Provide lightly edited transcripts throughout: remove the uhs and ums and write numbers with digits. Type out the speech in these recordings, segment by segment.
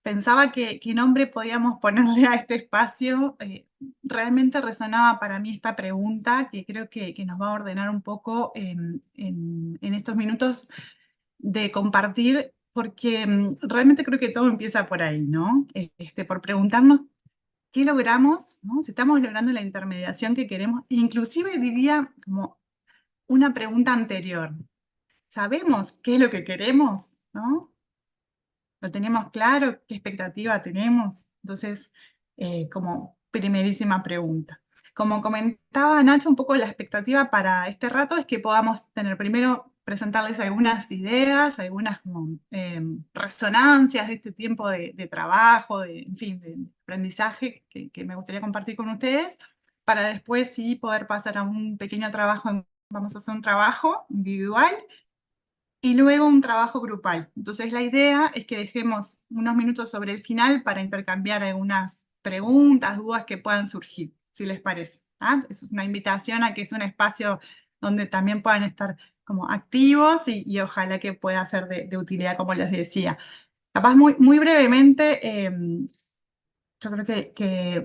Pensaba qué nombre podíamos ponerle a este espacio. Realmente resonaba para mí esta pregunta que creo que nos va a ordenar un poco en estos minutos de compartir, porque realmente creo que todo empieza por ahí, ¿no? Por preguntarnos qué logramos, ¿no? Si estamos logrando la intermediación que queremos, e inclusive diría como una pregunta anterior. ¿Sabemos qué es lo que queremos, ¿no? ¿Lo tenemos claro? ¿Qué expectativa tenemos? Entonces, como primerísima pregunta. Como comentaba Nacho, un poco la expectativa para este rato es que podamos tener primero presentarles algunas ideas, algunas como, resonancias de este tiempo de trabajo, en fin, de aprendizaje que me gustaría compartir con ustedes, para después sí poder pasar a un pequeño trabajo, vamos a hacer un trabajo individual y luego un trabajo grupal. Entonces la idea es que dejemos unos minutos sobre el final para intercambiar algunas preguntas, dudas que puedan surgir, si les parece. ¿Ah? Es una invitación a que es un espacio donde también puedan estar como activos y ojalá que pueda ser de utilidad, como les decía. Capaz muy brevemente, yo creo que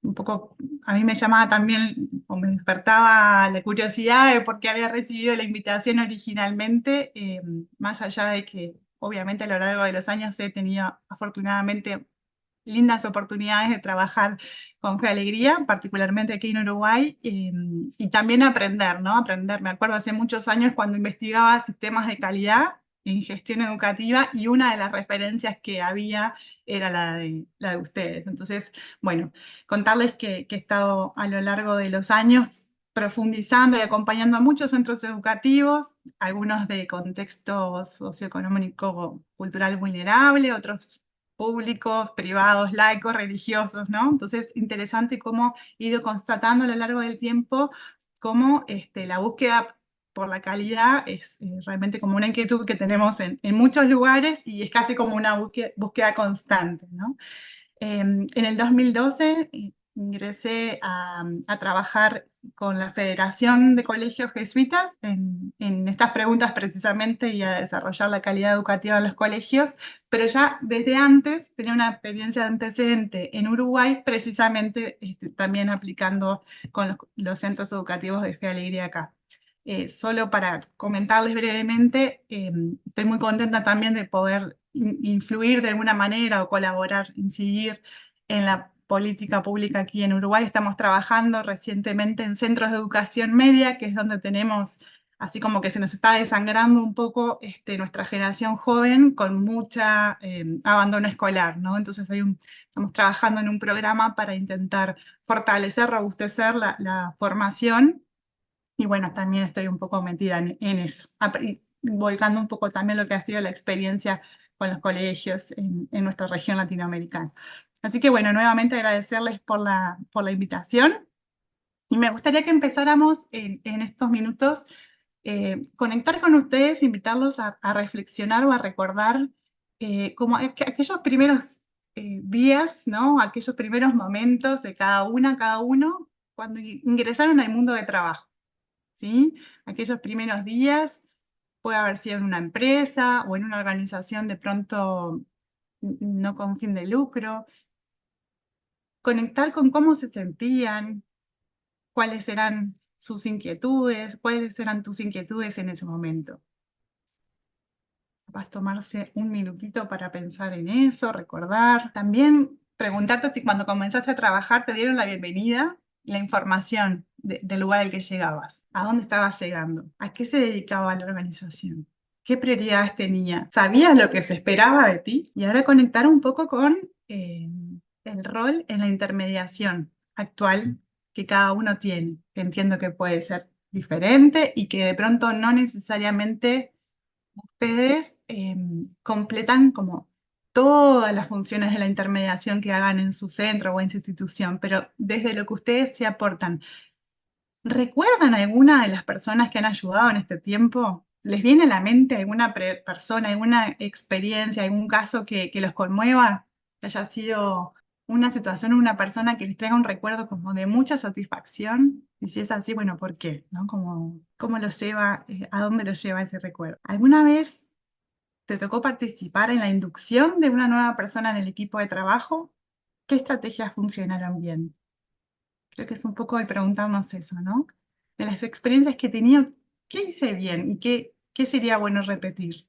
un poco a mí me llamaba también, o me despertaba la curiosidad de por qué había recibido la invitación originalmente, más allá de que obviamente a lo largo de los años he tenido afortunadamente lindas oportunidades de trabajar con Fe Alegría, particularmente aquí en Uruguay, y también aprender, ¿no? Aprender, me acuerdo hace muchos años cuando investigaba sistemas de calidad en gestión educativa y una de las referencias que había era la de ustedes. Entonces, bueno, contarles que he estado a lo largo de los años profundizando y acompañando a muchos centros educativos, algunos de contexto socioeconómico cultural vulnerable, otros públicos, privados, laicos, religiosos, ¿no? Entonces, interesante cómo he ido constatando a lo largo del tiempo cómo la búsqueda por la calidad es realmente como una inquietud que tenemos en muchos lugares y es casi como una búsqueda constante, ¿no? En el 2012 ingresé a trabajar con la Federación de Colegios Jesuitas en estas preguntas precisamente y a desarrollar la calidad educativa en los colegios, pero ya desde antes tenía una experiencia de antecedente en Uruguay, precisamente también aplicando con los centros educativos de Fe Alegría acá. Solo para comentarles brevemente, estoy muy contenta también de poder influir de alguna manera o colaborar, incidir en la política pública aquí en Uruguay. Estamos trabajando recientemente en centros de educación media, que es donde tenemos, así como que se nos está desangrando un poco nuestra generación joven con mucha abandono escolar, ¿no? Entonces estamos trabajando en un programa para intentar fortalecer, robustecer la formación y bueno, también estoy un poco metida en eso, volcando un poco también lo que ha sido la experiencia con los colegios en nuestra región latinoamericana. Así que bueno, nuevamente agradecerles por la invitación y me gustaría que empezáramos en estos minutos, conectar con ustedes, invitarlos a reflexionar o a recordar como aquellos primeros días, ¿no? Aquellos primeros momentos de cada uno, cuando ingresaron al mundo de trabajo. ¿Sí? Aquellos primeros días, puede haber sido en una empresa o en una organización de pronto no con fin de lucro, conectar con cómo se sentían, cuáles eran sus inquietudes, cuáles eran tus inquietudes en ese momento. Vas a tomarse un minutito para pensar en eso, recordar. También preguntarte si cuando comenzaste a trabajar te dieron la bienvenida, la información del lugar al que llegabas. ¿A dónde estabas llegando? ¿A qué se dedicaba la organización? ¿Qué prioridades tenía? ¿Sabías lo que se esperaba de ti? Y ahora conectar un poco con el rol en la intermediación actual que cada uno tiene, que entiendo que puede ser diferente y que de pronto no necesariamente ustedes completan como todas las funciones de la intermediación que hagan en su centro o en su institución, pero desde lo que ustedes se aportan, ¿recuerdan alguna de las personas que han ayudado en este tiempo? ¿Les viene a la mente alguna persona, alguna experiencia, algún caso que los conmueva, que haya sido una situación o una persona que les traiga un recuerdo como de mucha satisfacción? Y si es así, bueno, ¿por qué? ¿No? Como, ¿cómo los lleva, a dónde los lleva ese recuerdo? ¿Alguna vez te tocó participar en la inducción de una nueva persona en el equipo de trabajo? ¿Qué estrategias funcionaron bien? Creo que es un poco el preguntarnos eso, ¿no? De las experiencias que he tenido, ¿qué hice bien y qué sería bueno repetir?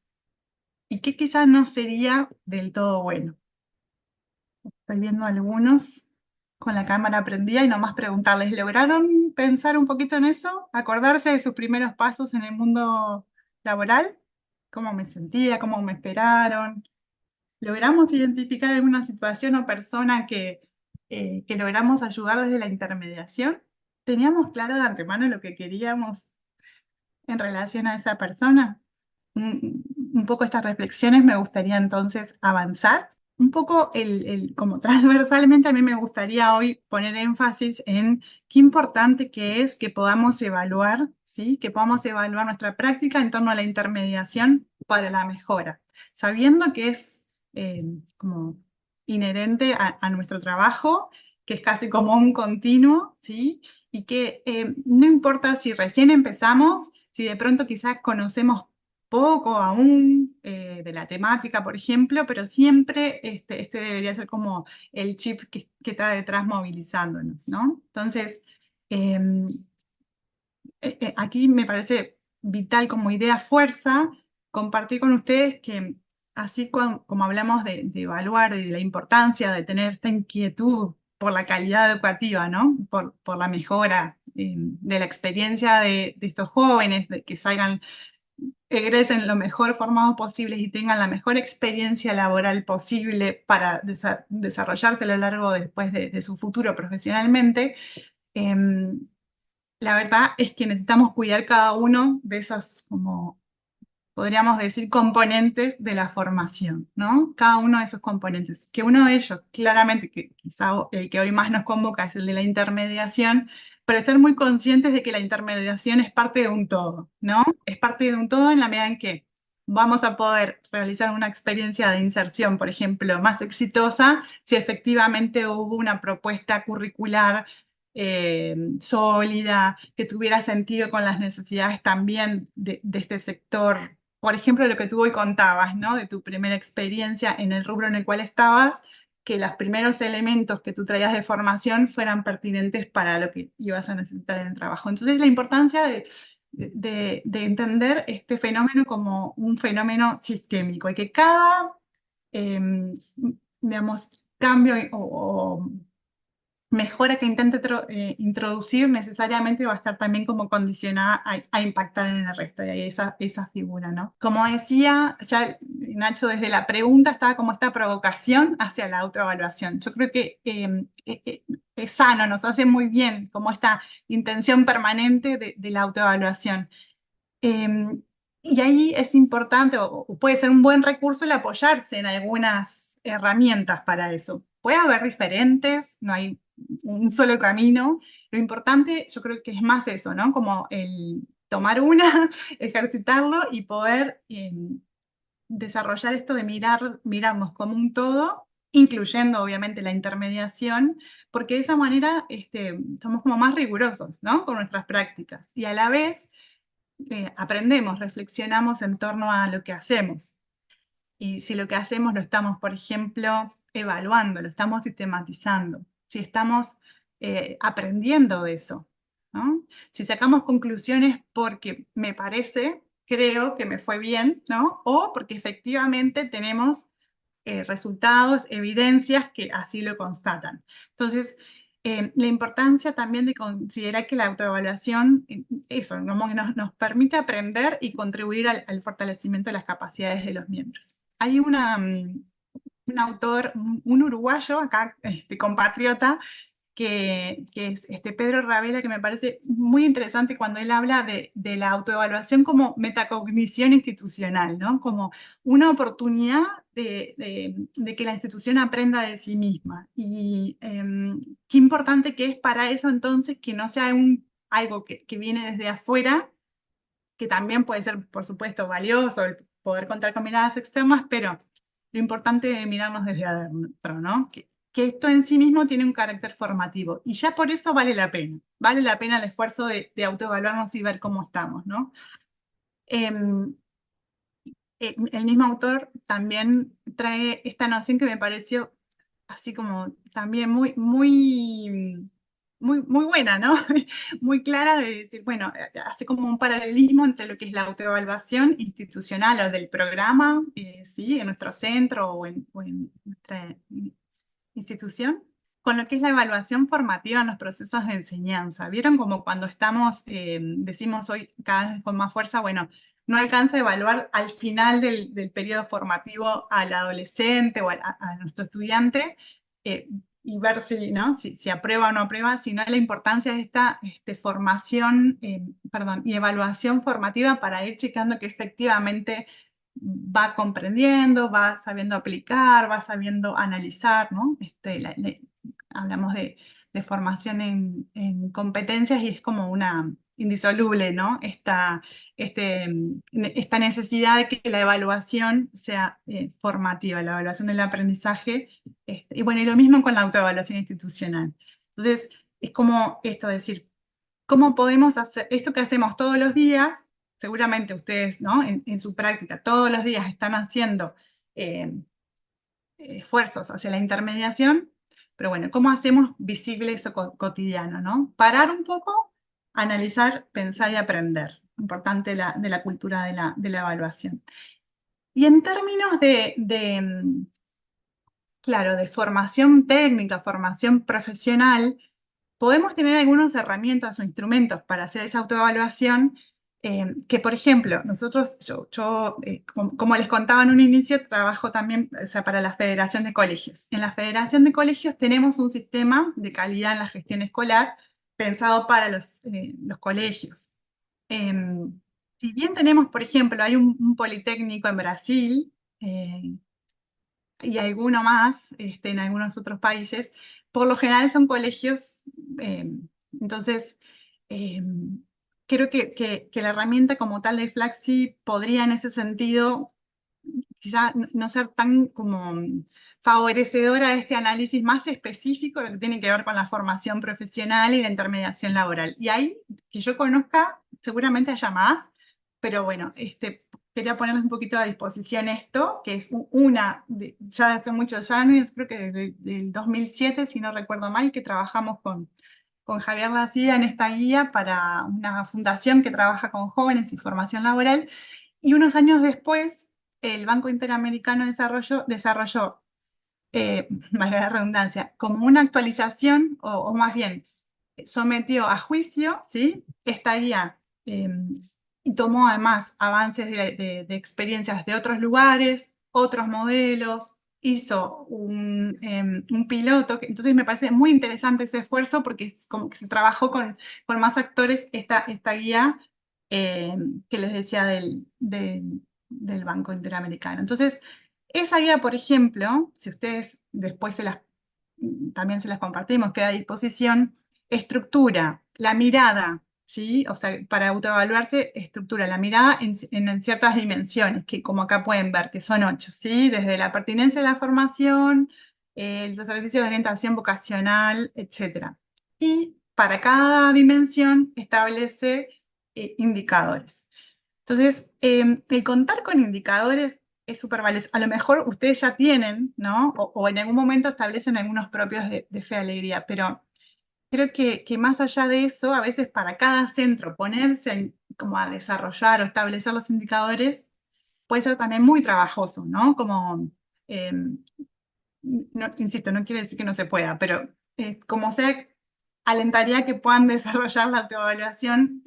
Y qué quizás no sería del todo bueno. Estoy viendo algunos con la cámara prendida y nomás preguntarles, ¿lograron pensar un poquito en eso? ¿Acordarse de sus primeros pasos en el mundo laboral? ¿Cómo me sentía? ¿Cómo me esperaron? ¿Logramos identificar alguna situación o persona que logramos ayudar desde la intermediación? ¿Teníamos claro de antemano lo que queríamos en relación a esa persona? Un poco estas reflexiones me gustaría entonces avanzar. Un poco como transversalmente a mí me gustaría hoy poner énfasis en qué importante que es que podamos evaluar, ¿sí? Que podamos evaluar nuestra práctica en torno a la intermediación para la mejora, sabiendo que es como inherente a nuestro trabajo, que es casi como un continuo, ¿sí? Y que no importa si recién empezamos, si de pronto quizás conocemos poco aún de la temática, por ejemplo, pero siempre este debería ser como el chip que está detrás movilizándonos, ¿no? Entonces, em, aquí me parece vital como idea fuerza compartir con ustedes que así como hablamos de evaluar y de la importancia de tener esta inquietud por la calidad educativa, ¿no? Por la mejora de la experiencia de estos jóvenes, de que salgan egresen lo mejor formados posibles y tengan la mejor experiencia laboral posible para desarrollarse a lo largo después de su futuro profesionalmente, la verdad es que necesitamos cuidar cada uno de esas como podríamos decir, componentes de la formación, ¿no? Cada uno de esos componentes. Que uno de ellos, claramente, que quizá el que hoy más nos convoca es el de la intermediación, pero ser muy conscientes de que la intermediación es parte de un todo, ¿no? Es parte de un todo en la medida en que vamos a poder realizar una experiencia de inserción, por ejemplo, más exitosa si efectivamente hubo una propuesta curricular sólida, que tuviera sentido con las necesidades también de este sector. Por ejemplo, lo que tú hoy contabas, ¿no? De tu primera experiencia en el rubro en el cual estabas, que los primeros elementos que tú traías de formación fueran pertinentes para lo que ibas a necesitar en el trabajo. Entonces, la importancia de entender este fenómeno como un fenómeno sistémico y que cada, digamos, cambio o mejora que intente introducir necesariamente va a estar también como condicionada a impactar en el resto, y ahí esa figura, ¿no? Como decía, ya Nacho, desde la pregunta estaba como esta provocación hacia la autoevaluación. Yo creo que es sano, nos hace muy bien como esta intención permanente de la autoevaluación. Y ahí es importante, o puede ser un buen recurso el apoyarse en algunas herramientas para eso. Puede haber diferentes, no hay un solo camino. Lo importante yo creo que es más eso, ¿no? Como el tomar una, ejercitarlo y poder desarrollar esto de mirarnos como un todo, incluyendo obviamente la intermediación, porque de esa manera somos como más rigurosos, ¿no? Con nuestras prácticas. Y a la vez aprendemos, reflexionamos en torno a lo que hacemos. Y si lo que hacemos lo estamos, por ejemplo, evaluando, lo estamos sistematizando, si estamos aprendiendo de eso, ¿no? Si sacamos conclusiones porque me parece, creo que me fue bien, ¿no? O porque efectivamente tenemos resultados, evidencias que así lo constatan. Entonces, la importancia también de considerar que la autoevaluación, eso, como que nos permite aprender y contribuir al fortalecimiento de las capacidades de los miembros. Hay un autor, un uruguayo acá, compatriota, que es Pedro Ravela, que me parece muy interesante cuando él habla de la autoevaluación como metacognición institucional, ¿no? Como una oportunidad de que la institución aprenda de sí misma. Y qué importante que es para eso entonces que no sea algo que viene desde afuera, que también puede ser, por supuesto, valioso el poder contar con miradas externas, pero lo importante es mirarnos desde adentro, ¿no? ¿Qué que esto en sí mismo tiene un carácter formativo. Y ya por eso vale la pena el esfuerzo de autoevaluarnos y ver cómo estamos, ¿no? Em, el mismo autor también trae esta noción que me pareció así como también muy buena, ¿no? Muy clara de decir, bueno, hace como un paralelismo entre lo que es la autoevaluación institucional o del programa, ¿sí? En nuestro centro o en nuestra institución, con lo que es la evaluación formativa en los procesos de enseñanza. ¿Vieron como cuando estamos, decimos hoy cada vez con más fuerza, bueno, no alcanza a evaluar al final del periodo formativo al adolescente o a nuestro estudiante eh, y ver si, ¿no? Si aprueba o no aprueba, sino la importancia de esta formación, perdón, y evaluación formativa para ir checando que efectivamente va comprendiendo, va sabiendo aplicar, va sabiendo analizar, ¿no? Hablamos de formación en competencias y es como una indisoluble, ¿no? Esta necesidad de que la evaluación sea formativa, la evaluación del aprendizaje, y bueno, y lo mismo con la autoevaluación institucional. Entonces, es como esto, decir, ¿cómo podemos hacer esto que hacemos todos los días? Seguramente ustedes, ¿no? En su práctica, todos los días están haciendo eh, esfuerzos hacia la intermediación, pero bueno, ¿cómo hacemos visible eso cotidiano, ¿no? Parar un poco, analizar, pensar y aprender. Importante de la cultura de la evaluación. Y en términos claro, de formación técnica, formación profesional, podemos tener algunas herramientas o instrumentos para hacer esa autoevaluación, que por ejemplo, nosotros, como les contaba en un inicio, trabajo también, o sea, para la Federación de Colegios. En la Federación de Colegios tenemos un sistema de calidad en la gestión escolar pensado para los colegios. Si bien tenemos, por ejemplo, hay un politécnico en Brasil, y alguno más en algunos otros países, por lo general son colegios, eh, entonces eh, creo que la herramienta como tal de Flaxi podría en ese sentido quizá no ser tan como favorecedora de este análisis más específico que tiene que ver con la formación profesional y la intermediación laboral. Y ahí, que yo conozca, seguramente haya más, pero bueno, quería ponerles un poquito a disposición esto, que es ya hace muchos años, creo que desde el 2007, si no recuerdo mal, que trabajamos con Javier Lacía en esta guía para una fundación que trabaja con jóvenes y formación laboral. Y unos años después, el Banco Interamericano de desarrolló, valga la redundancia, como una actualización, o más bien, sometió a juicio, ¿sí? Esta guía, y tomó además avances de experiencias de otros lugares, otros modelos, hizo un piloto, entonces me parece muy interesante ese esfuerzo porque es como que se trabajó con más actores esta guía eh, que les decía del Banco Interamericano. Entonces, esa guía, por ejemplo, si ustedes después también se las compartimos, queda a disposición, estructura la mirada, ¿sí? O sea, para autoevaluarse, estructura la mirada en ciertas dimensiones, que como acá pueden ver, que son 8, ¿sí? Desde la pertinencia de la formación, los servicios de orientación vocacional, etc. Y para cada dimensión establece indicadores. Entonces, el contar con indicadores es súper valioso. A lo mejor ustedes ya tienen, ¿no? O en algún momento establecen algunos propios de Fe Alegría, pero creo que más allá de eso, a veces para cada centro ponerse como a desarrollar o establecer los indicadores puede ser también muy trabajoso, ¿no? Como, eh, no, insisto, no quiere decir que no se pueda, pero como sea, alentaría que puedan desarrollar la autoevaluación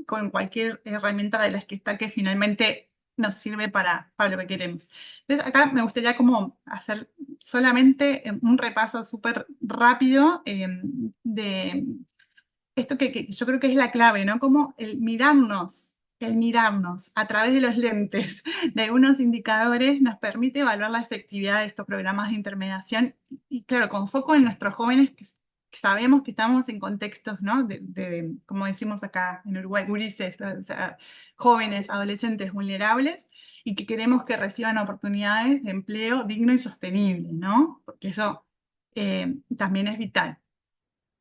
con cualquier herramienta de las que está que finalmente nos sirve para lo que queremos. Entonces, acá me gustaría como hacer solamente un repaso súper rápido de esto que yo creo que es la clave, ¿no? Como el mirarnos a través de los lentes de algunos indicadores nos permite evaluar la efectividad de estos programas de intermediación y claro, con foco en nuestros jóvenes que sabemos que estamos en contextos, ¿no? Como decimos acá en Uruguay, gurises, o sea, jóvenes, adolescentes vulnerables y que queremos que reciban oportunidades de empleo digno y sostenible, ¿no? Porque eso también es vital.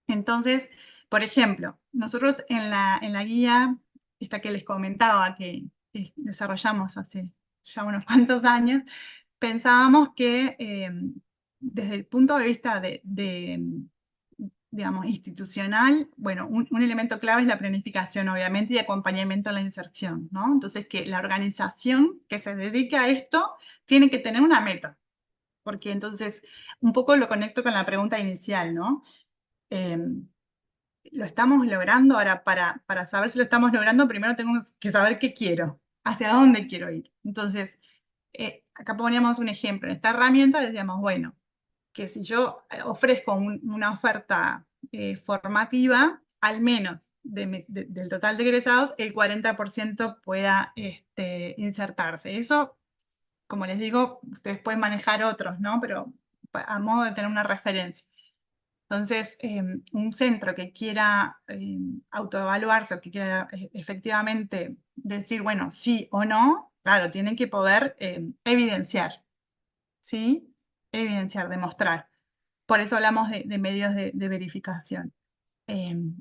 Entonces, por ejemplo, nosotros en la guía, esta que les comentaba, que desarrollamos hace ya unos cuantos años, pensábamos que desde el punto de vista digamos, institucional, bueno, un elemento clave es la planificación, obviamente, y acompañamiento a la inserción, ¿no? Entonces, que la organización que se dedique a esto tiene que tener una meta, porque entonces, un poco lo conecto con la pregunta inicial, ¿no? Lo estamos logrando. Ahora, para saber si lo estamos logrando, primero tengo que saber qué quiero, hacia dónde quiero ir. Entonces, acá poníamos un ejemplo. En esta herramienta decíamos, bueno, que si yo ofrezco una oferta formativa, al menos del total de egresados, el 40% pueda insertarse. Eso, como les digo, ustedes pueden manejar otros, ¿no? Pero a modo de tener una referencia. Entonces, un centro que quiera autoevaluarse o que quiera efectivamente decir, bueno, sí o no, claro, tienen que poder evidenciar, ¿sí? Evidenciar, demostrar. Por eso hablamos de medios de verificación.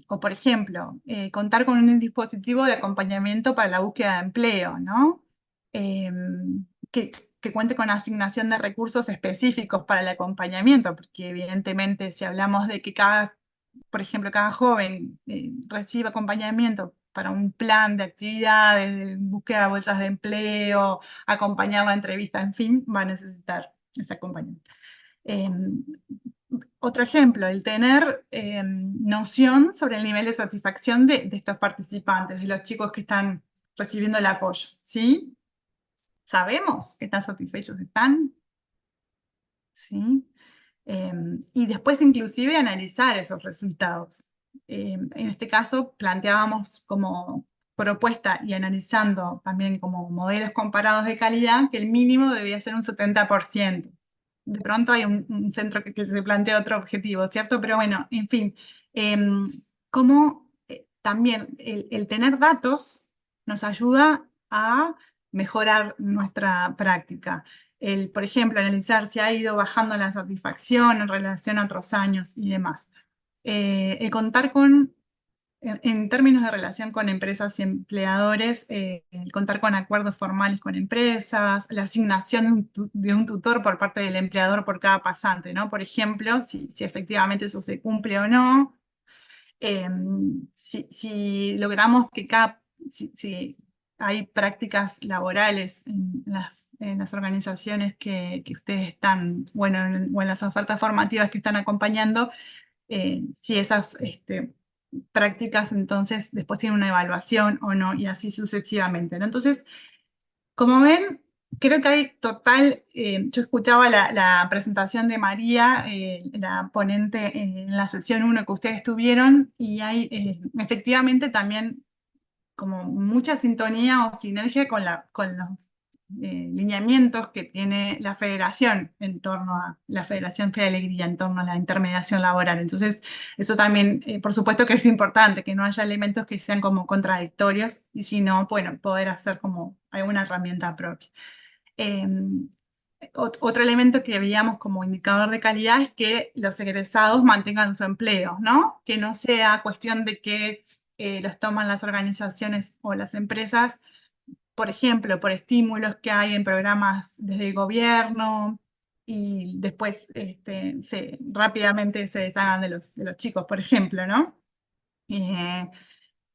O, por ejemplo, contar con un dispositivo de acompañamiento para la búsqueda de empleo, ¿no? Que, que cuente con asignación de recursos específicos para el acompañamiento, porque evidentemente si hablamos de que por ejemplo, cada joven reciba acompañamiento para un plan de actividades, de búsqueda de bolsas de empleo, acompañarlo a entrevista, en fin, va a necesitar ese acompañamiento. Otro ejemplo, el tener noción sobre el nivel de satisfacción de estos participantes, de los chicos que están recibiendo el apoyo, ¿sí? ¿Sabemos qué tan satisfechos están? ¿Sí? Y después inclusive analizar esos resultados. En este caso planteábamos como propuesta y analizando también como modelos comparados de calidad que el mínimo debía ser un 70%. De pronto hay un centro que se plantea otro objetivo, ¿cierto? Pero bueno, en fin, como también el tener datos nos ayuda a mejorar nuestra práctica. Por ejemplo, analizar si ha ido bajando la satisfacción en relación a otros años y demás. El contar en términos de relación con empresas y empleadores, el contar con acuerdos formales con empresas, la asignación de un tutor por parte del empleador por cada pasante, ¿no? Por ejemplo, si efectivamente eso se cumple o no. Si logramos que si hay prácticas laborales en las organizaciones que ustedes están, bueno, o en las ofertas formativas que están acompañando, si esas prácticas entonces después tienen una evaluación o no, y así sucesivamente, ¿no? Entonces, como ven, creo que hay total, yo escuchaba la presentación de María, la ponente en la sesión 1 que ustedes tuvieron, y hay efectivamente también como mucha sintonía o sinergia con los lineamientos que tiene la federación en torno a la Federación Fe de Alegría, en torno a la intermediación laboral. Entonces, eso también, por supuesto que es importante, que no haya elementos que sean como contradictorios, y si no, bueno, poder hacer como alguna herramienta propia. Eh, Otro elemento que veíamos como indicador de calidad es que los egresados mantengan su empleo, ¿no? Que no sea cuestión de que los toman las organizaciones o las empresas, por ejemplo, por estímulos que hay en programas desde el gobierno, y después rápidamente se deshagan de los chicos, por ejemplo, ¿no? Eh,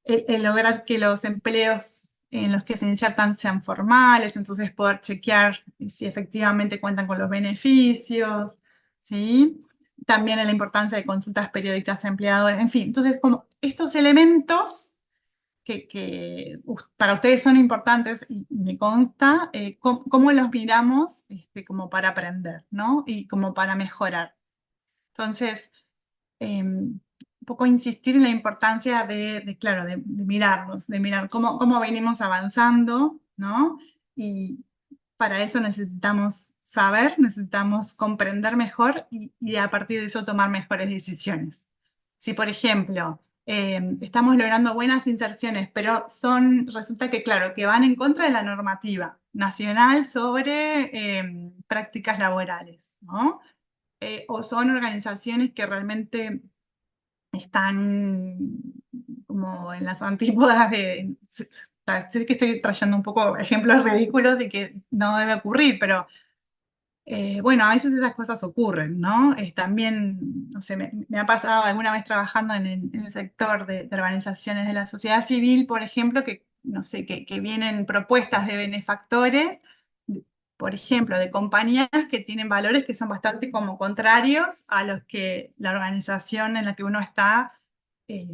el lograr que los empleos en los que se insertan sean formales, entonces poder chequear si efectivamente cuentan con los beneficios, ¿sí? También la importancia de consultas periódicas a empleadores, en fin. Entonces, como estos elementos que para ustedes son importantes y me consta, ¿cómo los miramos como para aprender, ¿no? Y como para mejorar. Entonces, un poco insistir en la importancia claro, de mirarnos, de mirar cómo venimos avanzando, ¿no? Y para eso necesitamos saber, necesitamos comprender mejor y a partir de eso tomar mejores decisiones. Si, por ejemplo, estamos logrando buenas inserciones, pero resulta que, claro, que van en contra de la normativa nacional sobre prácticas laborales, ¿no? o son organizaciones que realmente están como en las antípodas de... Sé que estoy trayendo un poco ejemplos ridículos y que no debe ocurrir, pero bueno, a veces esas cosas ocurren, ¿no? También, no sé, me ha pasado alguna vez trabajando en el sector de organizaciones de la sociedad civil, por ejemplo, que, no sé, que vienen propuestas de benefactores, por ejemplo, de compañías que tienen valores que son bastante como contrarios a los que la organización en la que uno está eh,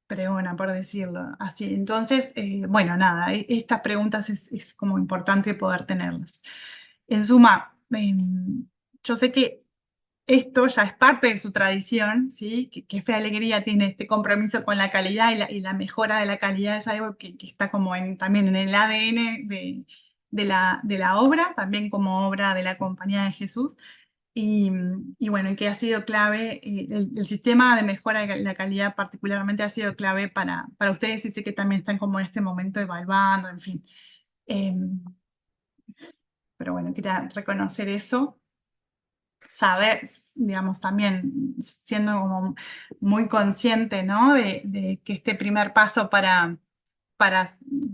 pregona, por decirlo así. Entonces, bueno, nada, estas preguntas es como importante poder tenerlas. En suma, yo sé que esto ya es parte de su tradición, ¿sí? Que Fe Alegría tiene este compromiso con la calidad y la mejora de la calidad es algo que está como también en el ADN de la obra, también como obra de la Compañía de Jesús. Y bueno, que ha sido clave, el sistema de mejora de la calidad particularmente ha sido clave para ustedes y sé que también están como en este momento evaluando, en fin. Pero bueno, quería reconocer eso, saber, digamos, también siendo como muy consciente, ¿no? De que este primer paso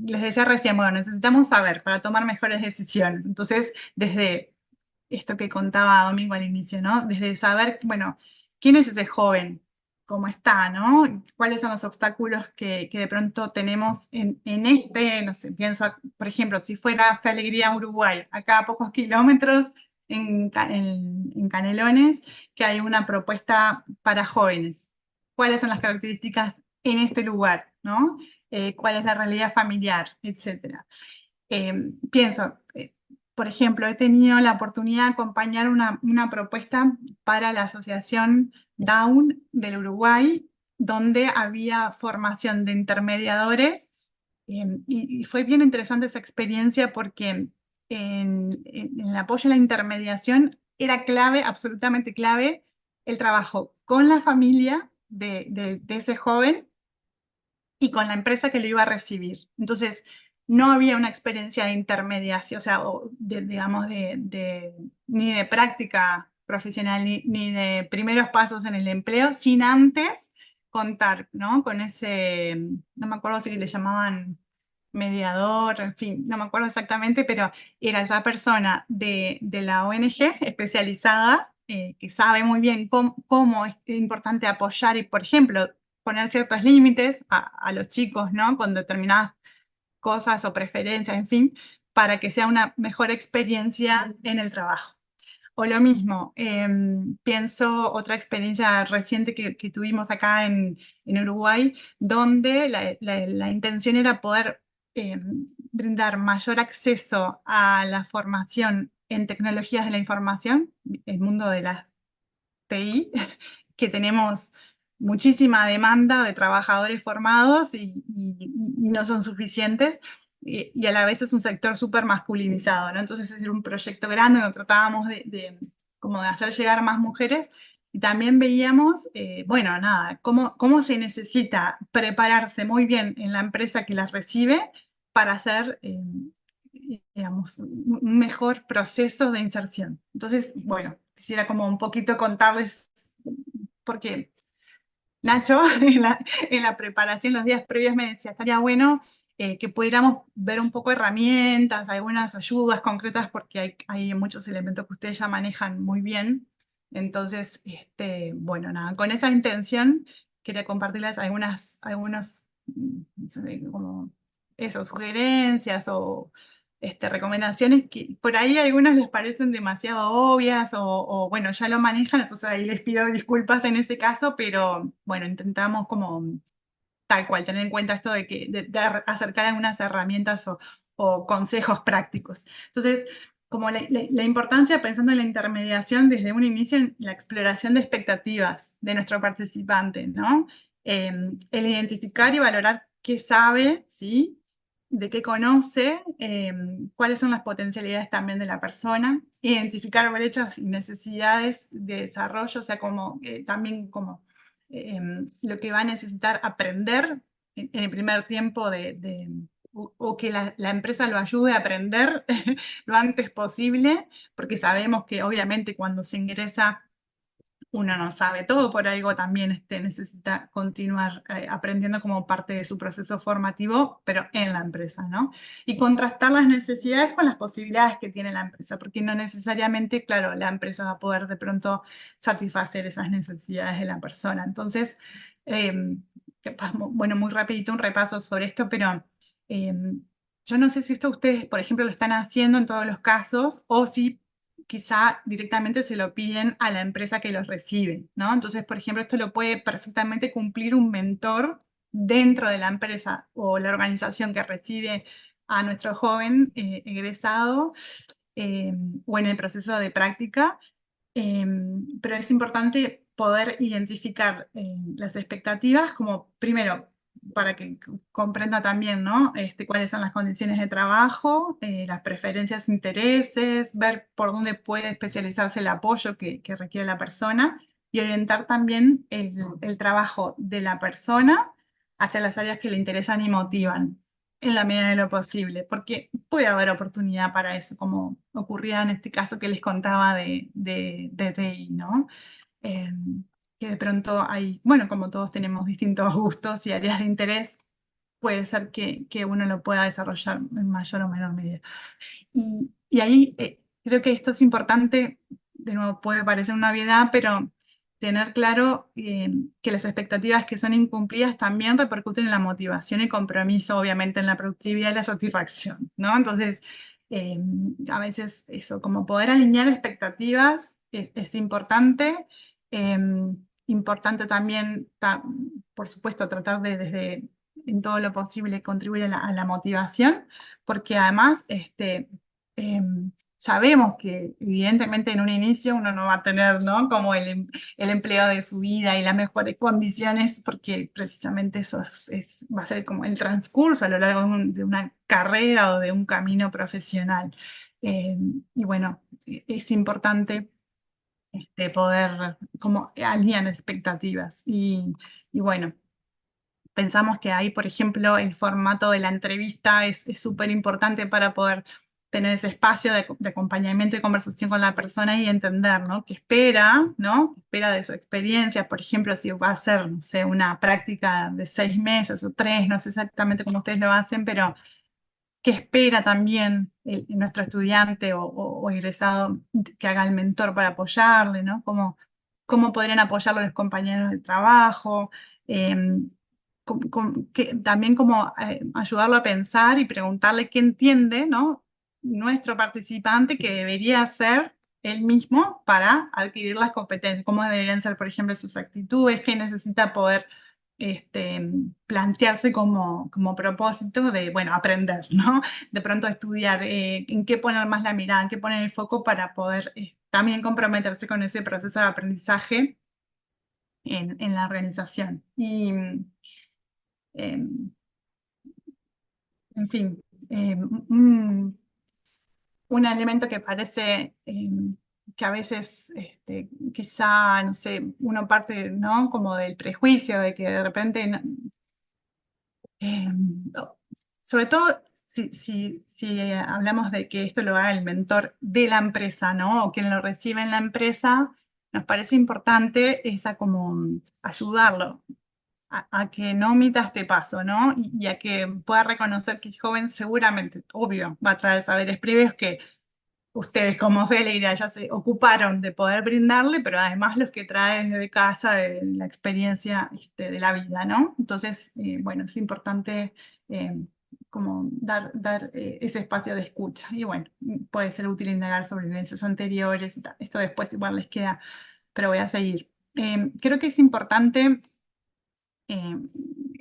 les decía recién, bueno, necesitamos saber para tomar mejores decisiones. Entonces, desde esto que contaba Domingo al inicio, ¿no? Desde saber, bueno, quién es ese joven, cómo está, ¿no? ¿Cuáles son los obstáculos que de pronto tenemos en este, no sé, pienso, por ejemplo, si fuera Fe Alegría Uruguay, acá a pocos kilómetros, en Canelones, que hay una propuesta para jóvenes. ¿Cuáles son las características en este lugar, ¿no? ¿Cuál es la realidad familiar, etcétera? Pienso, por ejemplo, he tenido la oportunidad de acompañar una propuesta para la Asociación Down del Uruguay, donde había formación de intermediadores, y fue bien interesante esa experiencia porque en el apoyo a la intermediación era clave, absolutamente clave, el trabajo con la familia de ese joven y con la empresa que lo iba a recibir. Entonces, no había una experiencia de intermediación, o sea, digamos, ni de práctica profesional, ni de primeros pasos en el empleo, sin antes contar, ¿no? Con ese, no me acuerdo si le llamaban mediador, en fin, no me acuerdo exactamente, pero era esa persona de la ONG especializada que sabe muy bien cómo es importante apoyar y, por ejemplo, poner ciertos límites a los chicos, ¿no? Con determinadas cosas o preferencias, en fin, para que sea una mejor experiencia en el trabajo. O lo mismo, pienso otra experiencia reciente que tuvimos acá en Uruguay, donde la intención era poder brindar mayor acceso a la formación en tecnologías de la información, el mundo de las TI, que tenemos muchísima demanda de trabajadores formados y no son suficientes. Y a la vez es un sector súper masculinizado, ¿no? Entonces era un proyecto grande donde tratábamos como de hacer llegar más mujeres y también veíamos, bueno, nada, cómo se necesita prepararse muy bien en la empresa que las recibe para hacer, digamos, un mejor proceso de inserción. Entonces, bueno, quisiera como un poquito contarles, porque Nacho en la preparación, los días previos me decía, estaría bueno que pudiéramos ver un poco herramientas, algunas ayudas concretas, porque hay muchos elementos que ustedes ya manejan muy bien. Entonces, bueno, nada, con esa intención quería compartirles algunos, no sé, como eso, sugerencias o recomendaciones que por ahí a algunos les parecen demasiado obvias o, bueno, ya lo manejan, entonces ahí les pido disculpas en ese caso, pero bueno, intentamos como tal cual tener en cuenta esto de acercar algunas herramientas o consejos prácticos. Entonces, como la importancia pensando en la intermediación desde un inicio en la exploración de expectativas de nuestro participante, ¿no? El identificar y valorar qué sabe, ¿sí? De qué conoce, cuáles son las potencialidades también de la persona, identificar brechas y necesidades de desarrollo, o sea, como también como lo que va a necesitar aprender en el primer tiempo o o que la empresa lo ayude a aprender lo antes posible, porque sabemos que obviamente cuando se ingresa uno no sabe todo, por algo también necesita continuar aprendiendo como parte de su proceso formativo, pero en la empresa, ¿no? Y contrastar las necesidades con las posibilidades que tiene la empresa, porque no necesariamente, claro, la empresa va a poder de pronto satisfacer esas necesidades de la persona. Entonces, bueno, muy rapidito un repaso sobre esto, pero yo no sé si esto ustedes, por ejemplo, lo están haciendo en todos los casos o si quizá directamente se lo piden a la empresa que los recibe, ¿no? Entonces, por ejemplo, esto lo puede perfectamente cumplir un mentor dentro de la empresa o la organización que recibe a nuestro joven egresado o en el proceso de práctica, pero es importante poder identificar las expectativas como, primero, para que comprenda también, ¿no? Cuáles son las condiciones de trabajo, las preferencias, intereses, ver por dónde puede especializarse el apoyo que requiere la persona y orientar también el trabajo de la persona hacia las áreas que le interesan y motivan en la medida de lo posible, porque puede haber oportunidad para eso, como ocurría en este caso que les contaba de TI, ¿no? Eh, que de pronto hay, bueno, como todos tenemos distintos gustos y áreas de interés, puede ser que uno lo pueda desarrollar en mayor o menor medida. Y ahí creo que esto es importante, de nuevo puede parecer una obviedad, pero tener claro que las expectativas que son incumplidas también repercuten en la motivación y compromiso, obviamente en la productividad y la satisfacción, ¿no? Entonces, eh, a veces eso, como poder alinear expectativas es importante. eh, Importante también, por supuesto, tratar de desde en todo lo posible contribuir a la motivación, porque además eh, sabemos que evidentemente en un inicio uno no va a tener, ¿no? Como el empleo de su vida y las mejores condiciones, porque precisamente eso va a ser como el transcurso a lo largo de una carrera o de un camino profesional. Eh, y bueno, es importante poder como alinear expectativas y bueno. Pensamos que ahí, por ejemplo, el formato de la entrevista es súper importante para poder tener ese espacio de acompañamiento y conversación con la persona y entender, ¿no? ¿Qué espera, ¿no? ¿Qué espera de su experiencia? Por ejemplo, si va a ser, no sé, una práctica de 6 meses o 3, no sé exactamente cómo ustedes lo hacen, pero qué espera también nuestro estudiante o egresado que haga el mentor para apoyarle, ¿no? Cómo podrían apoyarlo los compañeros de trabajo, también como ayudarlo a pensar y preguntarle qué entiende, ¿no? Nuestro participante que debería hacer él mismo para adquirir las competencias, cómo deberían ser, por ejemplo, sus actitudes, qué necesita poder plantearse como propósito de, bueno, aprender, ¿no? De pronto estudiar en qué poner más la mirada, en qué poner el foco para poder también comprometerse con ese proceso de aprendizaje en la organización. Y, en fin, un elemento que parece que a veces quizá, no sé, uno parte, ¿no? Como del prejuicio de que de repente Eh, sobre todo si hablamos de que esto lo haga el mentor de la empresa, ¿no? O quien lo recibe en la empresa, nos parece importante esa como ayudarlo a que no omita este paso, ¿no? Y a que pueda reconocer que el joven seguramente, obvio, va a traer saberes previos que ustedes como Feleira ya se ocuparon de poder brindarle, pero además los que trae desde casa, de la experiencia de la vida, ¿no? Entonces, bueno, es importante eh, como dar ese espacio de escucha. Y bueno, puede ser útil indagar sobre vivencias anteriores y tal. Esto después igual les queda, pero voy a seguir. Creo que es importante, eh,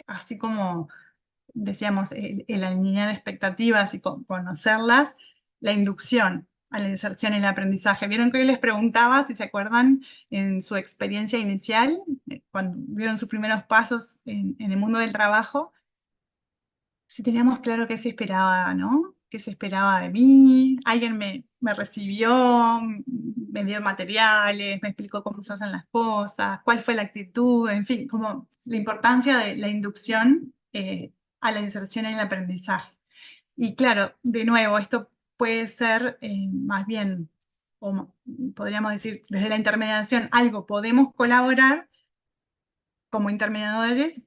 así como decíamos, el alinear expectativas y conocerlas, la inducción a la inserción y el aprendizaje. Vieron que hoy les preguntaba, si se acuerdan, en su experiencia inicial, cuando dieron sus primeros pasos en el mundo del trabajo, si teníamos claro qué se esperaba, ¿no? ¿Qué se esperaba de mí? Alguien me recibió, me dio materiales, me explicó cómo se hacen las cosas, cuál fue la actitud, en fin, como la importancia de la inducción a la inserción en el aprendizaje. Y claro, de nuevo, esto puede ser más bien, podríamos decir, desde la intermediación, algo podemos colaborar como intermediadores,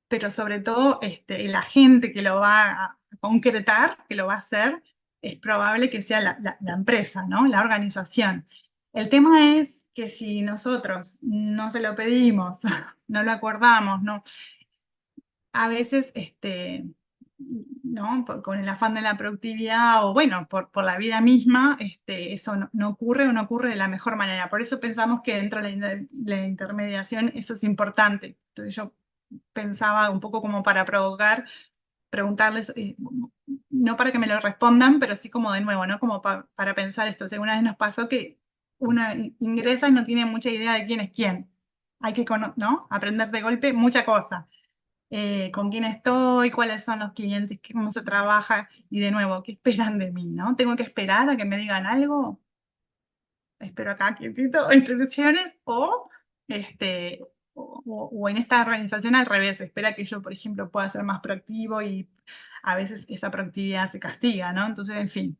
pero sobre todo el agente que lo va a concretar, que lo va a hacer, es probable que sea la empresa, ¿no? La organización. El tema es que si nosotros no se lo pedimos, no lo acordamos, no, a veces, ¿no? Con el afán de la productividad o bueno, por la vida misma, eso no ocurre o no ocurre de la mejor manera. Por eso pensamos que dentro de la intermediación eso es importante. Entonces yo pensaba un poco como para provocar, preguntarles, no para que me lo respondan, pero sí como de nuevo, ¿no? Como para pensar esto. Si una vez nos pasó que uno ingresa y no tiene mucha idea de quién es quién. Hay que, ¿no? Aprender de golpe mucha cosa. Con quién estoy, cuáles son los clientes, cómo se trabaja y de nuevo, qué esperan de mí, ¿no? ¿Tengo que esperar a que me digan algo? Espero acá quietito, instrucciones o en esta organización al revés, espera que yo, por ejemplo, pueda ser más proactivo y a veces esa proactividad se castiga, ¿no? Entonces, en fin,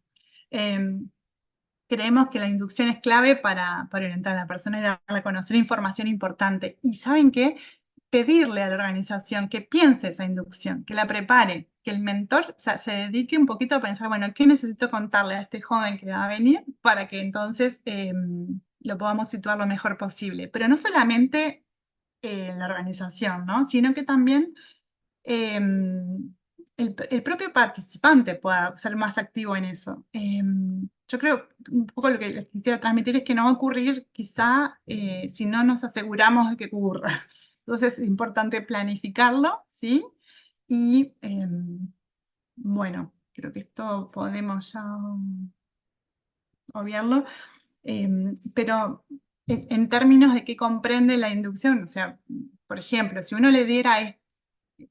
creemos que la inducción es clave para orientar a la persona y darle a conocer información importante. ¿Y saben qué? Pedirle a la organización que piense esa inducción, que la prepare, que el mentor, o sea, se dedique un poquito a pensar, bueno, ¿qué necesito contarle a este joven que va a venir para que entonces lo podamos situar lo mejor posible? Pero no solamente en la organización, ¿no? Sino que también el propio participante pueda ser más activo en eso. Yo creo, un poco lo que les quisiera transmitir es que no va a ocurrir quizá si no nos aseguramos de que ocurra. Entonces es importante planificarlo, ¿sí? Y bueno, creo que esto podemos ya obviarlo, pero en términos de qué comprende la inducción, o sea, por ejemplo, si uno le diera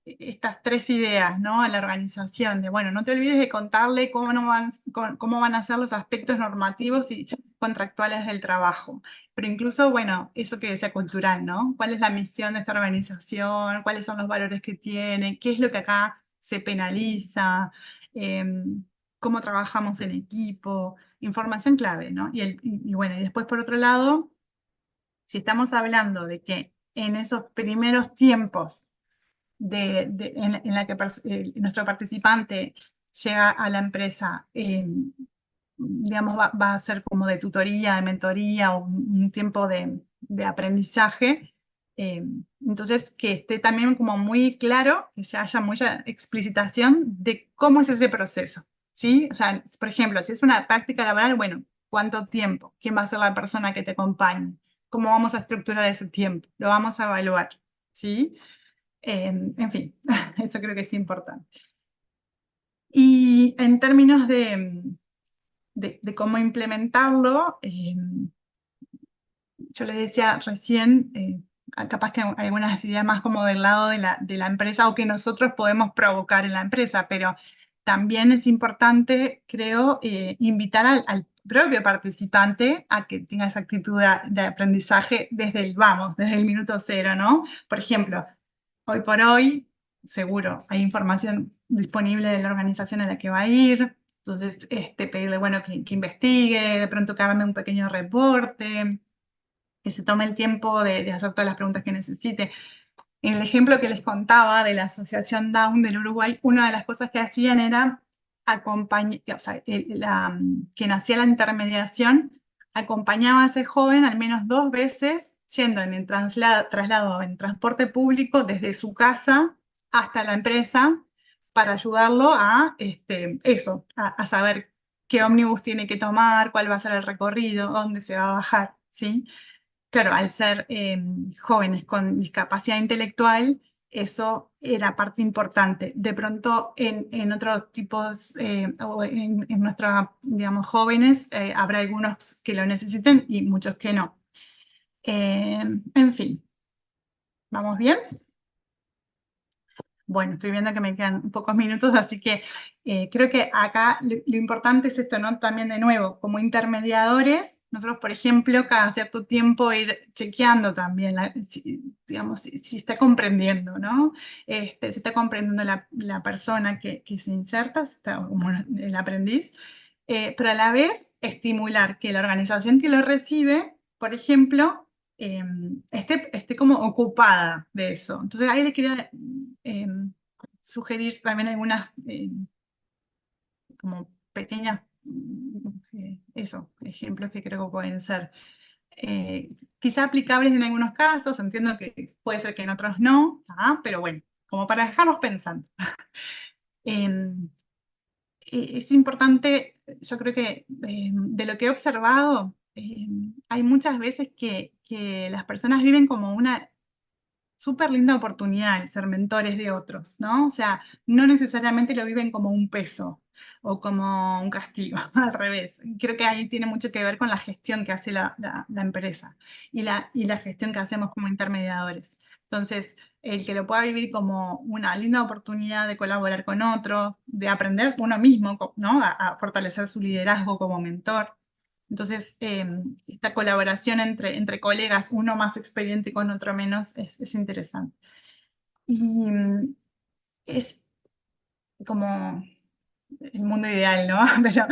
estas tres ideas, ¿no? A la organización, de, bueno, no te olvides de contarle cómo van a ser los aspectos normativos y contractuales del trabajo. Pero incluso, bueno, eso que decía cultural, ¿no? ¿Cuál es la misión de esta organización? ¿Cuáles son los valores que tiene? ¿Qué es lo que acá se penaliza? ¿Cómo trabajamos en equipo? Información clave, ¿no? Y bueno, y después por otro lado, si estamos hablando de que en esos primeros tiempos en la que nuestro participante llega a la empresa, digamos, va a ser como de tutoría, de mentoría o un tiempo de aprendizaje. Entonces, que esté también como muy claro, que ya haya mucha explicitación de cómo es ese proceso, ¿sí? O sea, por ejemplo, si es una práctica laboral, bueno, ¿cuánto tiempo? ¿Quién va a ser la persona que te acompañe? ¿Cómo vamos a estructurar ese tiempo? Lo vamos a evaluar, ¿sí? En fin, eso creo que es importante. Y en términos de cómo implementarlo, yo les decía recién, capaz que hay algunas ideas más como del lado de la empresa o que nosotros podemos provocar en la empresa, pero también es importante, creo, invitar al propio participante a que tenga esa actitud de aprendizaje desde el vamos, desde el minuto cero, ¿no? Por ejemplo, hoy por hoy, seguro, hay información disponible de la organización a la que va a ir, entonces pedirle, bueno, que investigue, de pronto que haga un pequeño reporte, que se tome el tiempo de hacer todas las preguntas que necesite. En el ejemplo que les contaba de la Asociación Down del Uruguay, una de las cosas que hacían era acompañar, o sea, quien hacía la intermediación acompañaba a ese joven al menos 2 veces yendo en el traslado en transporte público desde su casa hasta la empresa para ayudarlo a eso, a saber qué ómnibus tiene que tomar, cuál va a ser el recorrido, dónde se va a bajar, ¿sí? Claro, al ser jóvenes con discapacidad intelectual, eso era parte importante. De pronto, en otros tipos, o en nuestros, digamos, jóvenes, habrá algunos que lo necesiten y muchos que no. En fin, ¿vamos bien? Bueno, estoy viendo que me quedan pocos minutos, así que creo que acá lo importante es esto, ¿no? También de nuevo, como intermediadores, nosotros, por ejemplo, cada cierto tiempo ir chequeando también, digamos, si está comprendiendo, ¿no? Si está comprendiendo la persona que se inserta, si está, como el aprendiz, pero a la vez estimular que la organización que lo recibe, por ejemplo, esté como ocupada de eso. Entonces ahí les quería sugerir también algunas como pequeñas, ejemplos que creo que pueden ser quizá aplicables en algunos casos, entiendo que puede ser que en otros no, pero bueno, como para dejarlos pensando. Em, es importante, yo creo que de lo que he observado, hay muchas veces que las personas viven como una súper linda oportunidad el ser mentores de otros, ¿no? O sea, no necesariamente lo viven como un peso o como un castigo, al revés. Creo que ahí tiene mucho que ver con la gestión que hace la empresa y la gestión que hacemos como intermediadores. Entonces, el que lo pueda vivir como una linda oportunidad de colaborar con otros, de aprender uno mismo, ¿no? A fortalecer su liderazgo como mentor. Entonces, esta colaboración entre colegas, uno más experiente con otro menos, es interesante. Y es como el mundo ideal, ¿no? Pero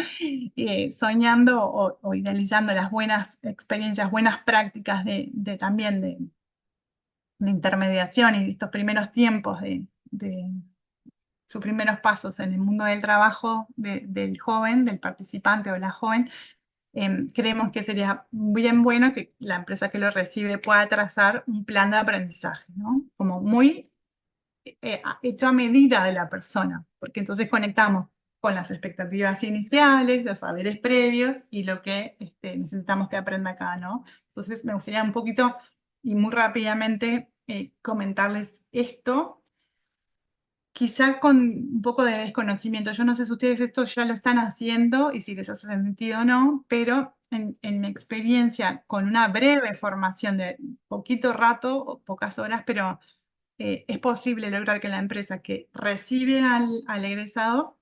soñando o idealizando las buenas experiencias, buenas prácticas también de intermediación y de estos primeros tiempos de sus primeros pasos en el mundo del trabajo del joven, del participante o la joven, creemos que sería bien bueno que la empresa que lo recibe pueda trazar un plan de aprendizaje, ¿no? Como muy hecho a medida de la persona, porque entonces conectamos con las expectativas iniciales, los saberes previos y lo que necesitamos que aprenda acá, ¿no? Entonces me gustaría un poquito y muy rápidamente comentarles esto, quizá con un poco de desconocimiento. Yo no sé si ustedes esto ya lo están haciendo y si les hace sentido o no, pero en mi experiencia, con una breve formación de poquito rato o pocas horas, pero es posible lograr que la empresa que recibe al egresado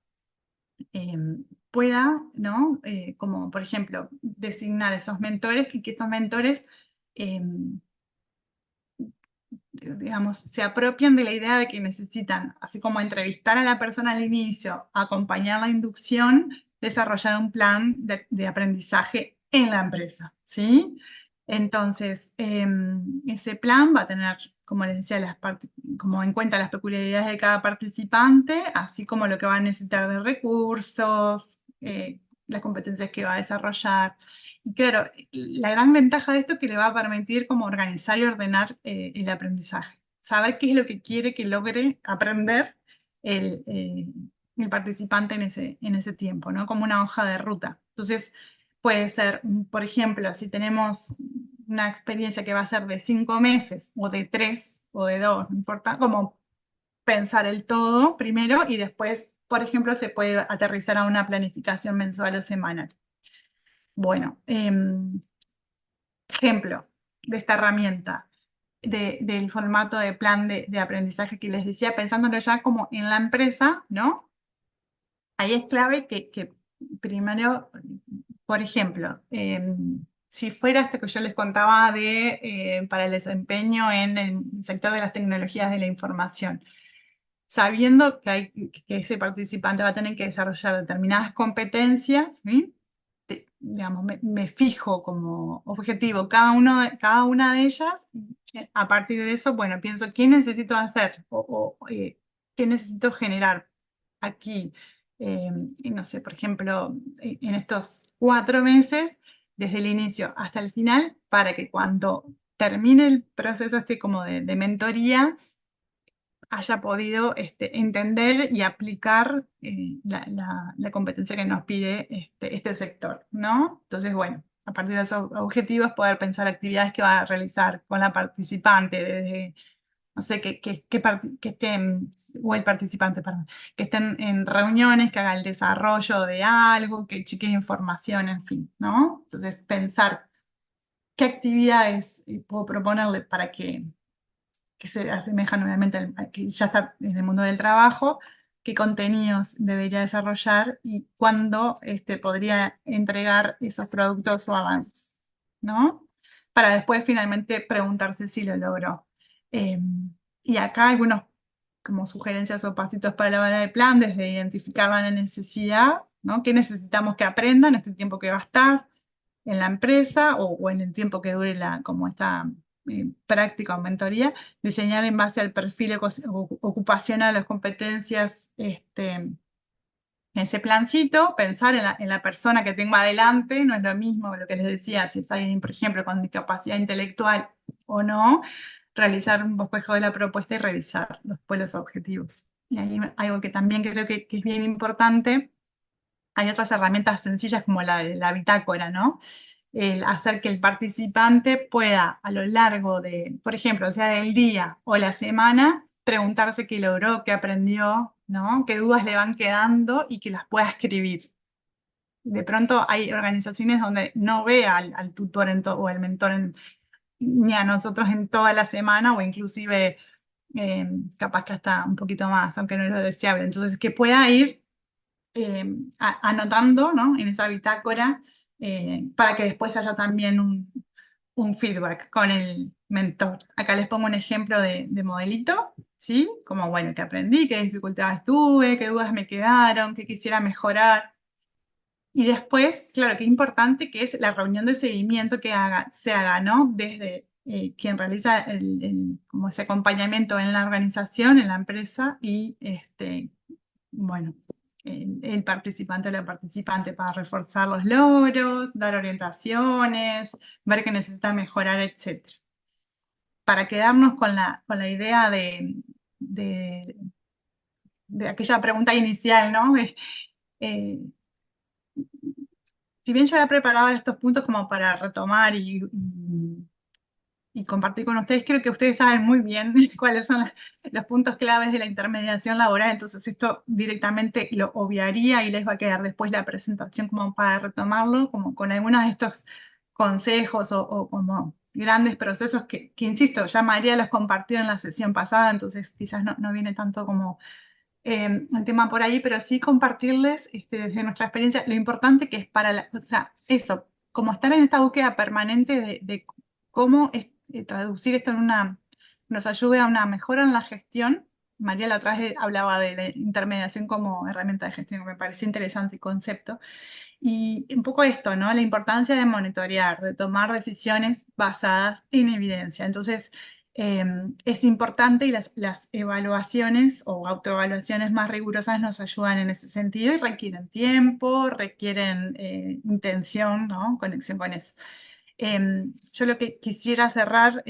eh, pueda, ¿no? Como por ejemplo, designar esos mentores y que estos mentores digamos, se apropian de la idea de que necesitan, así como entrevistar a la persona al inicio, acompañar la inducción, desarrollar un plan de aprendizaje en la empresa, ¿sí? Entonces, ese plan va a tener, como les decía, como en cuenta las peculiaridades de cada participante, así como lo que va a necesitar de recursos, las competencias que va a desarrollar. Y claro, la gran ventaja de esto es que le va a permitir como organizar y ordenar el aprendizaje. Saber qué es lo que quiere que logre aprender el participante en ese tiempo, ¿no? Como una hoja de ruta. Entonces, puede ser, por ejemplo, si tenemos una experiencia que va a ser de 5 meses o de 3 o de 2, no importa, como pensar el todo primero y después, por ejemplo, se puede aterrizar a una planificación mensual o semanal. Bueno, ejemplo de esta herramienta, del formato de plan de aprendizaje que les decía, pensándolo ya como en la empresa, ¿no? Ahí es clave que primero, por ejemplo, si fuera esto que yo les contaba para el desempeño en el sector de las tecnologías de la información, sabiendo que ese participante va a tener que desarrollar determinadas competencias, ¿sí? Digamos, me fijo como objetivo cada una de ellas. A partir de eso, bueno, pienso qué necesito hacer o qué necesito generar aquí. Y no sé, por ejemplo, en estos 4 meses, desde el inicio hasta el final, para que cuando termine el proceso como de mentoría, haya podido entender y aplicar la competencia que nos pide este sector, ¿no? Entonces, bueno, a partir de esos objetivos, poder pensar actividades que va a realizar con la participante, desde, no sé, que estén, o el participante, perdón, que estén en reuniones, que haga el desarrollo de algo, que chequee información, en fin, ¿no? Entonces, pensar qué actividades puedo proponerle para que se asemejan nuevamente al que ya está en el mundo del trabajo, qué contenidos debería desarrollar y cuándo podría entregar esos productos o avances, ¿no? Para después finalmente preguntarse si lo logró. Eh, y acá algunos como sugerencias o pasitos para elaborar el plan, desde identificar la necesidad, ¿no? ¿Qué necesitamos que aprenda en este tiempo que va a estar en la empresa o en el tiempo que dure como esta práctica o mentoría? Diseñar en base al perfil ocupacional, las competencias, ese plancito, pensar en la persona que tengo adelante, no es lo mismo lo que les decía, si es alguien, por ejemplo, con discapacidad intelectual o no, realizar un bosquejo de la propuesta y revisar después los objetivos. Y ahí algo que también creo que es bien importante, hay otras herramientas sencillas como la bitácora, ¿no? El hacer que el participante pueda a lo largo de, por ejemplo, sea del día o la semana, preguntarse qué logró, qué aprendió, ¿no? Qué dudas le van quedando y que las pueda escribir. De pronto hay organizaciones donde no ve al tutor o al mentor ni a nosotros en toda la semana o inclusive capaz que hasta un poquito más, aunque no es lo deseable. Entonces, que pueda ir anotando, ¿no? En esa bitácora para que después haya también un feedback con el mentor. Acá les pongo un ejemplo de modelito, ¿sí? Como, bueno, qué aprendí, qué dificultades tuve, qué dudas me quedaron, qué quisiera mejorar. Y después, claro, qué importante que es la reunión de seguimiento que se haga, ¿no? Desde quien realiza como ese acompañamiento en la organización, en la empresa, y bueno, el participante o la participante para reforzar los logros, dar orientaciones, ver qué necesita mejorar, etcétera. Para quedarnos con la idea de, de aquella pregunta inicial, ¿no? Eh, si bien yo había preparado estos puntos como para retomar y compartir con ustedes, creo que ustedes saben muy bien cuáles son los puntos claves de la intermediación laboral, entonces esto directamente lo obviaría y les va a quedar después la presentación como para retomarlo, como con algunos de estos consejos o como grandes procesos insisto, ya María los compartió en la sesión pasada, entonces quizás no viene tanto como el tema por ahí, pero sí compartirles desde nuestra experiencia lo importante que es o sea, eso, como estar en esta búsqueda permanente de cómo traducir esto nos ayude a una mejora en la gestión. María la otra vez hablaba de la intermediación como herramienta de gestión, que me pareció interesante el concepto. Y un poco esto, ¿no? La importancia de monitorear, de tomar decisiones basadas en evidencia. Entonces, es importante y las evaluaciones o autoevaluaciones más rigurosas nos ayudan en ese sentido y requieren tiempo, requieren intención, ¿no? Conexión con eso. Yo lo que quisiera cerrar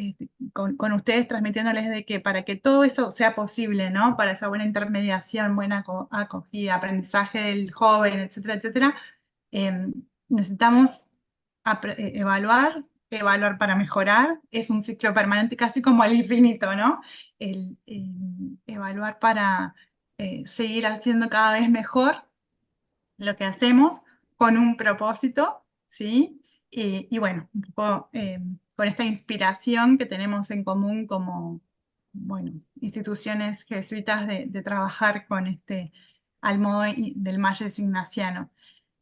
con ustedes transmitiéndoles de que para que todo eso sea posible, ¿no? Para esa buena intermediación, buena acogida, aprendizaje del joven, etcétera, etcétera, necesitamos evaluar para mejorar, es un ciclo permanente casi como el infinito, ¿no? Evaluar para seguir haciendo cada vez mejor lo que hacemos con un propósito, ¿sí? Y bueno, un poco con esta inspiración que tenemos en común como, bueno, instituciones jesuitas de trabajar con al modo del Malles Ignaciano.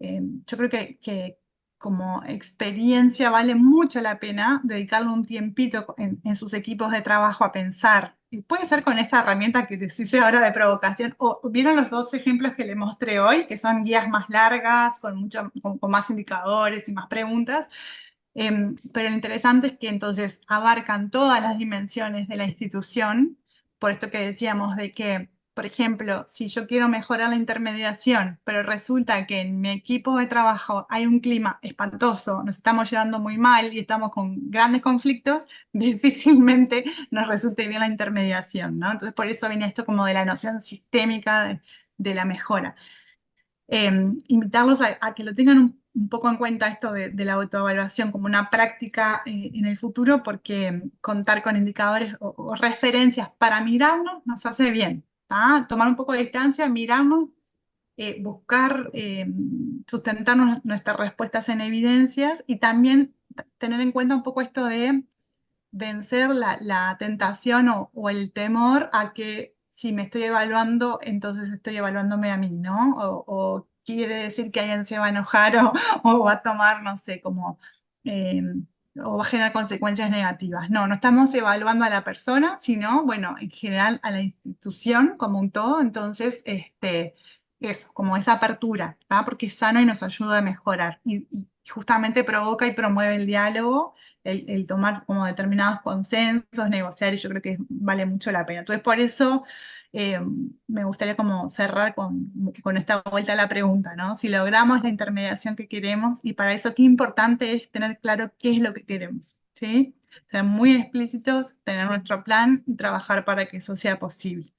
Yo creo que como experiencia vale mucho la pena dedicarle un tiempito en sus equipos de trabajo a pensar. Y puede ser con esta herramienta que decís ahora de provocación, o vieron los dos ejemplos que le mostré hoy, que son guías más largas, con más indicadores y más preguntas. Pero lo interesante es que entonces abarcan todas las dimensiones de la institución, por esto que decíamos de que, por ejemplo, si yo quiero mejorar la intermediación, pero resulta que en mi equipo de trabajo hay un clima espantoso, nos estamos llevando muy mal y estamos con grandes conflictos, difícilmente nos resulte bien la intermediación, ¿no? Entonces, por eso viene esto como de la noción sistémica de la mejora. Invitarlos a que lo tengan un poco en cuenta esto de la autoevaluación como una práctica en el futuro, porque contar con indicadores o referencias para mirarnos nos hace bien, ¿tá? Tomar un poco de distancia, mirarnos, buscar sustentar nuestras respuestas en evidencias y también tener en cuenta un poco esto de vencer la tentación o el temor a que si me estoy evaluando, entonces estoy evaluándome a mí, ¿no? O quiere decir que alguien se va a enojar o va a tomar, no sé, como, eh, o va a generar consecuencias negativas. No, no estamos evaluando a la persona, sino, bueno, en general a la institución como un todo. Entonces, es como esa apertura, ¿tá? Porque es sano y nos ayuda a mejorar. Y justamente provoca y promueve el diálogo, el tomar como determinados consensos, negociar, y yo creo que vale mucho la pena. Entonces, por eso me gustaría como cerrar con esta vuelta a la pregunta, ¿no? Si logramos la intermediación que queremos, y para eso qué importante es tener claro qué es lo que queremos, ¿sí? Ser muy explícitos, tener nuestro plan y trabajar para que eso sea posible.